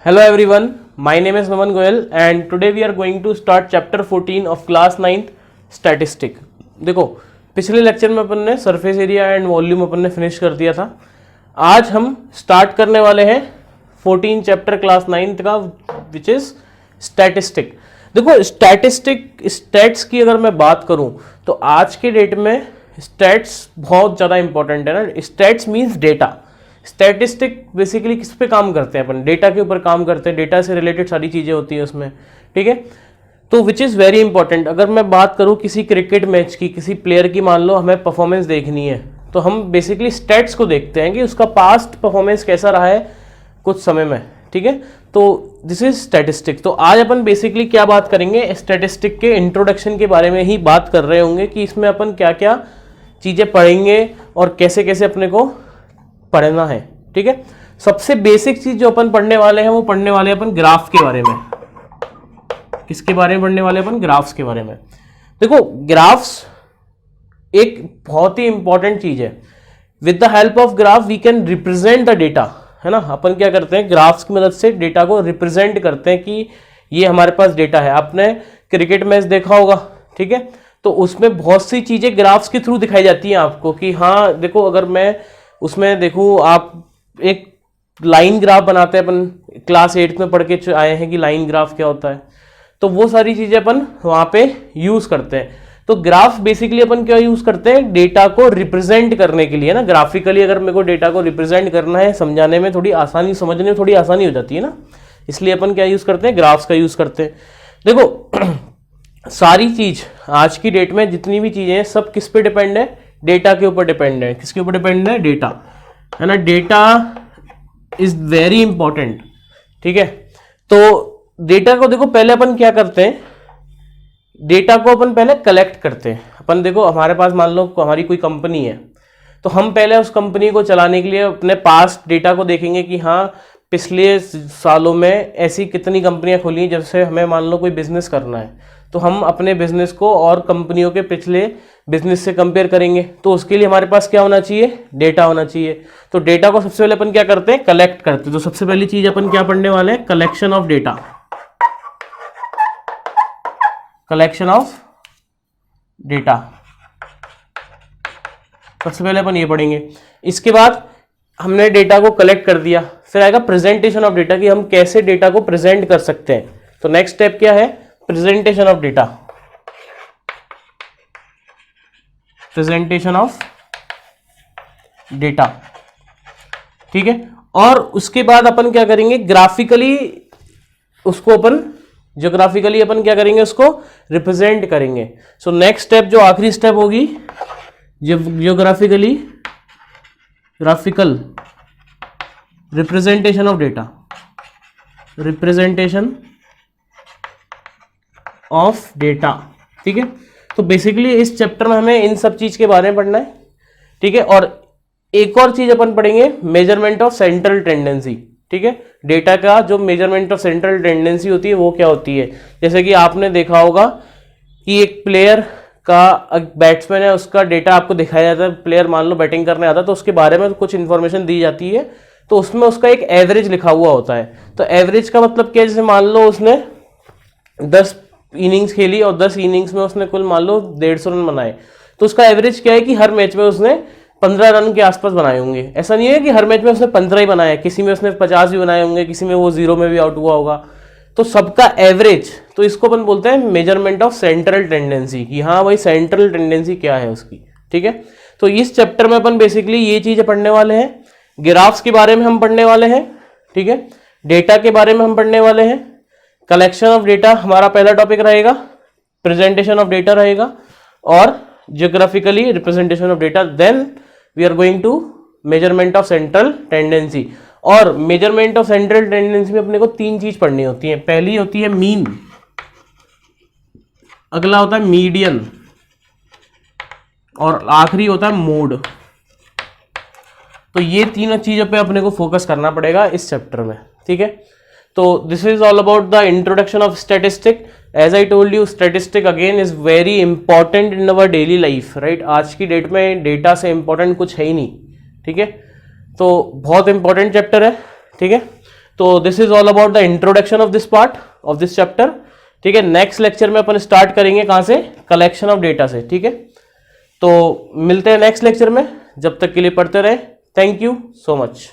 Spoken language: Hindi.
Hello everyone, my name is Naman Goyal and today we are going to start chapter 14 of class 9th statistic. देखो पिछले लेक्चर में अपन ने सरफेस एरिया एंड वॉल्यूम अपन ने फिनिश कर दिया था. आज हम स्टार्ट करने वाले हैं 14 चैप्टर क्लास 9th का विच इज स्टैटिस्टिक. देखो स्टैट्स की अगर मैं बात करूं तो आज के डेट में स्टैट्स बहुत ज़्यादा इंपॉर्टेंट है ना. Stats means data. Statistic basically किस पे काम करते हैं अपन? डेटा के ऊपर काम करते हैं. डेटा से रिलेटेड सारी चीज़ें होती है उसमें. ठीक है, तो विच इज़ वेरी इंपॉर्टेंट. अगर मैं बात करूँ किसी क्रिकेट मैच की, किसी प्लेयर की, मान लो हमें परफॉर्मेंस देखनी है तो हम बेसिकली स्टैट्स को देखते हैं कि उसका पास्ट परफॉर्मेंस कैसा रहा है कुछ समय में. ठीक है, तो दिस इज स्टैटिस्टिक. तो आज अपन बेसिकली क्या बात करेंगे? स्टैटिस्टिक के इंट्रोडक्शन के बारे में ही बात कर रहे होंगे कि इसमें अपन क्या क्या चीज़ें पढ़ेंगे और कैसे कैसे अपने को पढ़ना है. ठीक है, सबसे बेसिक चीज जो अपन पढ़ने वाले हैं वो पढ़ने वाले हैं अपन ग्राफ के बारे में. किसके बारे में पढ़ने वाले हैं अपन? ग्राफ्स के बारे में. देखो ग्राफ्स एक बहुत ही इंपॉर्टेंट चीज है. With the help of graph we can represent the data, है ना. अपन क्या करते हैं? ग्राफ्स की मदद से डेटा को रिप्रेजेंट करते हैं कि ये हमारे पास डेटा है. आपने क्रिकेट मैच देखा होगा, ठीक है, तो उसमें बहुत सी चीजें ग्राफ्स के थ्रू दिखाई जाती हैं आपको कि हाँ देखो, अगर मैं उसमें देखूँ, आप एक लाइन ग्राफ बनाते हैं. अपन क्लास 8 में पढ़ के आए हैं कि लाइन ग्राफ क्या होता है. तो वो सारी चीज़ें अपन वहाँ पे यूज़ करते हैं. तो ग्राफ बेसिकली अपन क्या यूज़ करते हैं? डेटा को रिप्रेजेंट करने के लिए ना. ग्राफिकली अगर मेरे को डेटा को रिप्रेजेंट करना है, समझाने में थोड़ी आसानी, समझने में थोड़ी आसानी हो जाती है ना, इसलिए अपन क्या यूज़ करते हैं? ग्राफ्स का यूज़ करते हैं. देखो सारी चीज़ आज की डेट में जितनी भी चीज़ें हैं सब किस पे डिपेंड है? डेटा के ऊपर डिपेंड है. किसके ऊपर डिपेंड है? डेटा, है ना. Data is very important. ठीक है, तो डेटा को देखो पहले अपन क्या करते हैं? डेटा को अपन पहले कलेक्ट करते हैं. अपन देखो हमारे पास मान लो हमारी कोई कंपनी है, तो हम पहले उस कंपनी को चलाने के लिए अपने पास डेटा को देखेंगे कि हाँ पिछले सालों में ऐसी कितनी कंपनियां खुली. जैसे हमें मान लो कोई बिजनेस करना है तो हम अपने बिजनेस को और कंपनियों के पिछले बिजनेस से कंपेयर करेंगे. तो उसके लिए हमारे पास क्या होना चाहिए? डेटा होना चाहिए. तो डेटा को सबसे पहले अपन क्या करते हैं? कलेक्ट करते हैं. तो सबसे पहली चीज अपन क्या पढ़ने वाले हैं? Collection of data. Collection of data सबसे पहले अपन ये पढ़ेंगे. इसके बाद हमने डेटा को कलेक्ट कर दिया, फिर आएगा प्रेजेंटेशन ऑफ डेटा कि हम कैसे डेटा को प्रेजेंट कर सकते हैं. तो नेक्स्ट स्टेप क्या है? Presentation of data. Presentation of data. ठीक है, और उसके बाद अपन क्या करेंगे? ग्राफिकली उसको अपन ज्योग्राफिकली अपन क्या करेंगे? उसको रिप्रेजेंट करेंगे. सो नेक्स्ट स्टेप जो आखिरी स्टेप होगी, geographically graphical representation of data. Representation of data. ठीक है, तो बेसिकली इस चैप्टर में हमें इन सब चीज के बारे में पढ़ना है. ठीक है, और एक और चीज अपन पढ़ेंगे, मेजरमेंट ऑफ सेंट्रल टेंडेंसी. ठीक है, डेटा का जो मेजरमेंट ऑफ सेंट्रल टेंडेंसी होती है वो क्या होती है. जैसे कि आपने देखा होगा कि एक प्लेयर का बैट्समैन है, उसका डेटा आपको दिखाया जाता है. प्लेयर मान लो बैटिंग करने आता है तो उसके बारे में कुछ इंफॉर्मेशन दी जाती है, तो उसमें उसका एक एवरेज लिखा हुआ होता है. तो एवरेज का मतलब क्या है? जैसे मान लो उसने 10 इनिंग्स खेली और 10 इनिंग्स में उसने कुल मान लो 150 रन बनाए, तो उसका एवरेज क्या है कि हर मैच में उसने 15 रन के आसपास बनाए होंगे. ऐसा नहीं है कि हर मैच में उसने 15 ही बनाए, किसी में उसने 50 भी बनाए होंगे, किसी में वो 0 में भी आउट हुआ होगा. तो सबका एवरेज, तो इसको अपन बोलते हैं मेजरमेंट ऑफ सेंट्रल टेंडेंसी कि हाँ भाई सेंट्रल टेंडेंसी क्या है उसकी. ठीक है, तो इस चैप्टर में अपन बेसिकली ये चीजें पढ़ने वाले हैं. ग्राफ्स के बारे में हम पढ़ने वाले हैं. ठीक है, डेटा के बारे में हम पढ़ने वाले हैं. कलेक्शन ऑफ डेटा हमारा पहला टॉपिक रहेगा, प्रेजेंटेशन ऑफ डेटा रहेगा, और geographically representation of data. Then we are going to measurement of central tendency. और मेजरमेंट ऑफ सेंट्रल टेंडेंसी में अपने को 3 चीज पढ़नी होती है. पहली होती है मीन, अगला होता है मीडियन, और आखिरी होता है मोड. तो ये तीनों चीजों पे अपने को फोकस करना पड़ेगा इस चैप्टर में. ठीक है, तो this is all about the introduction of statistic. As I told you, statistic again is very important in our daily life, right. आज की डेट में डेटा से इंपॉर्टेंट कुछ है ही नहीं. ठीक है, तो बहुत इंपॉर्टेंट चैप्टर है. ठीक है, तो this is all about the introduction of this part of this chapter. ठीक है, नेक्स्ट लेक्चर में अपन स्टार्ट करेंगे कहाँ से, कलेक्शन ऑफ डेटा से। ठीक है, तो मिलते हैं नेक्स्ट लेक्चर में, जब तक के लिए पढ़ते रहे। Thank you so much.